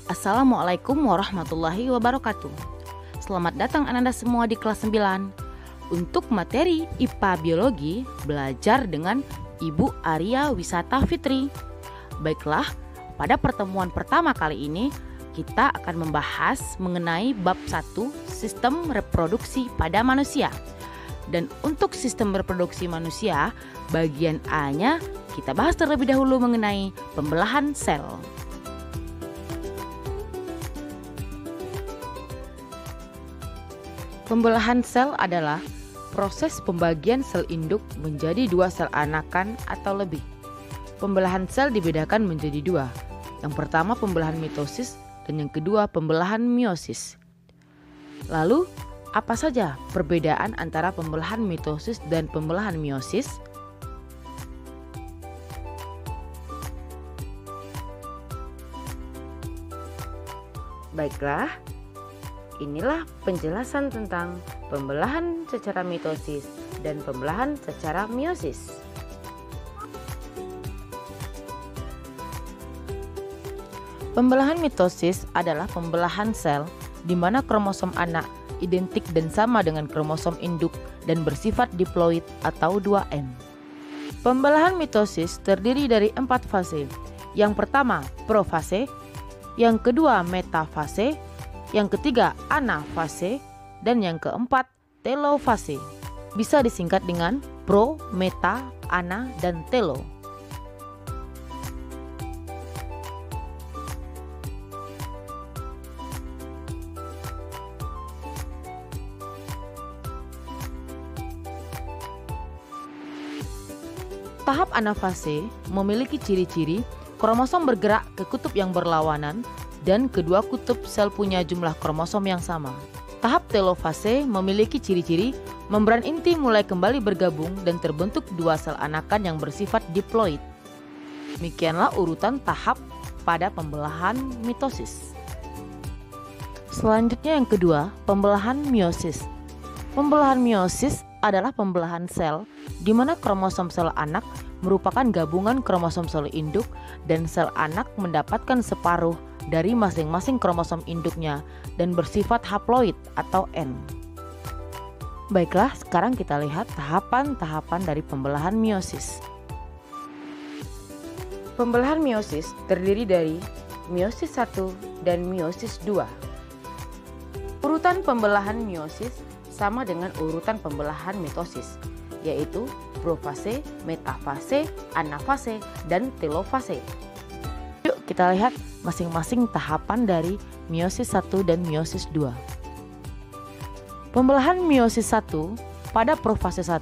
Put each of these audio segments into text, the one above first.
Assalamualaikum warahmatullahi wabarakatuh. Selamat datang anak-anak semua di kelas 9. Untuk materi IPA Biologi, belajar dengan Ibu Arya Wisata Fitri. Baiklah, pada pertemuan pertama kali ini kita akan membahas mengenai bab 1, sistem reproduksi pada manusia. Dan untuk sistem reproduksi manusia, bagian A-nya kita bahas terlebih dahulu mengenai pembelahan sel. Pembelahan sel adalah proses pembagian sel induk menjadi 2 sel anakan atau lebih. Pembelahan sel dibedakan menjadi 2. Yang pertama pembelahan mitosis dan yang kedua pembelahan meiosis. Lalu, apa saja perbedaan antara pembelahan mitosis dan pembelahan meiosis? Baiklah, inilah penjelasan tentang pembelahan secara mitosis dan pembelahan secara meiosis. Pembelahan mitosis adalah pembelahan sel di mana kromosom anak identik dan sama dengan kromosom induk dan bersifat diploid atau 2N. Pembelahan mitosis terdiri dari 4 fase. Yang pertama, profase, yang kedua metafase, yang ketiga anafase, dan yang keempat telofase. Bisa disingkat dengan pro, meta, ana, dan telo. Tahap anafase memiliki ciri-ciri kromosom bergerak ke kutub yang berlawanan dan kedua kutub sel punya jumlah kromosom yang sama. Tahap telofase memiliki ciri-ciri membran inti mulai kembali bergabung dan terbentuk 2 sel anakan yang bersifat diploid. Demikianlah urutan tahap pada pembelahan mitosis. Selanjutnya yang kedua, pembelahan meiosis. Pembelahan meiosis adalah pembelahan sel di mana kromosom sel anak merupakan gabungan kromosom sel induk dan sel anak mendapatkan separuh dari masing-masing kromosom induknya dan bersifat haploid atau N. Baiklah, sekarang kita lihat tahapan-tahapan dari pembelahan meiosis. Pembelahan meiosis terdiri dari meiosis 1 dan meiosis 2. Urutan pembelahan meiosis sama dengan urutan pembelahan mitosis, yaitu profase, metafase, anafase, dan telofase. Yuk kita lihat masing-masing tahapan dari meiosis 1 dan meiosis 2. Pembelahan meiosis 1, pada profase 1,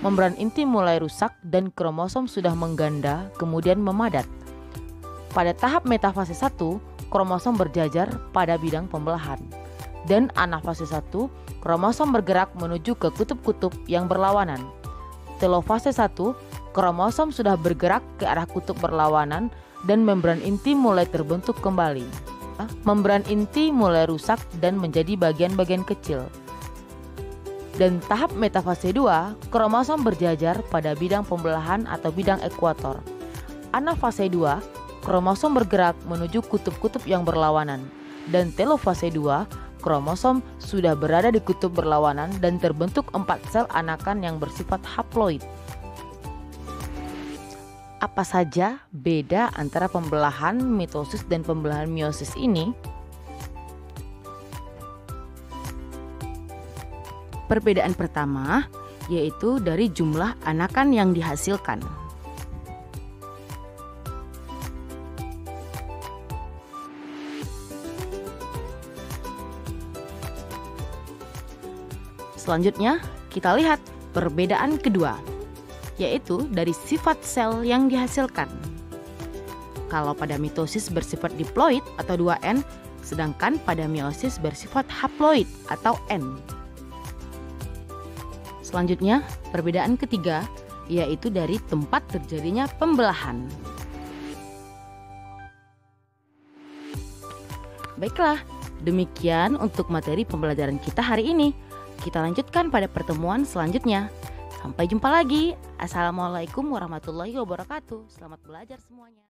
membran inti mulai rusak dan kromosom sudah mengganda kemudian memadat. Pada tahap metafase 1, kromosom berjajar pada bidang pembelahan. Dan anafase 1, kromosom bergerak menuju ke kutub-kutub yang berlawanan. Telofase 1, kromosom sudah bergerak ke arah kutub berlawanan dan membran inti mulai terbentuk kembali. Membran inti mulai rusak dan menjadi bagian-bagian kecil. Dan tahap metafase 2, kromosom berjajar pada bidang pembelahan atau bidang ekuator. Anafase 2, kromosom bergerak menuju kutub-kutub yang berlawanan. Dan telofase 2, kromosom sudah berada di kutub berlawanan dan terbentuk 4 sel anakan yang bersifat haploid. Apa saja beda antara pembelahan mitosis dan pembelahan meiosis ini? Perbedaan pertama yaitu dari jumlah anakan yang dihasilkan. Selanjutnya, kita lihat perbedaan kedua, yaitu dari sifat sel yang dihasilkan. Kalau pada mitosis bersifat diploid atau 2N, sedangkan pada meiosis bersifat haploid atau N. Selanjutnya, perbedaan ketiga, yaitu dari tempat terjadinya pembelahan. Baiklah, demikian untuk materi pembelajaran kita hari ini. Kita lanjutkan pada pertemuan selanjutnya. Sampai jumpa lagi. Assalamualaikum warahmatullahi wabarakatuh. Selamat belajar semuanya.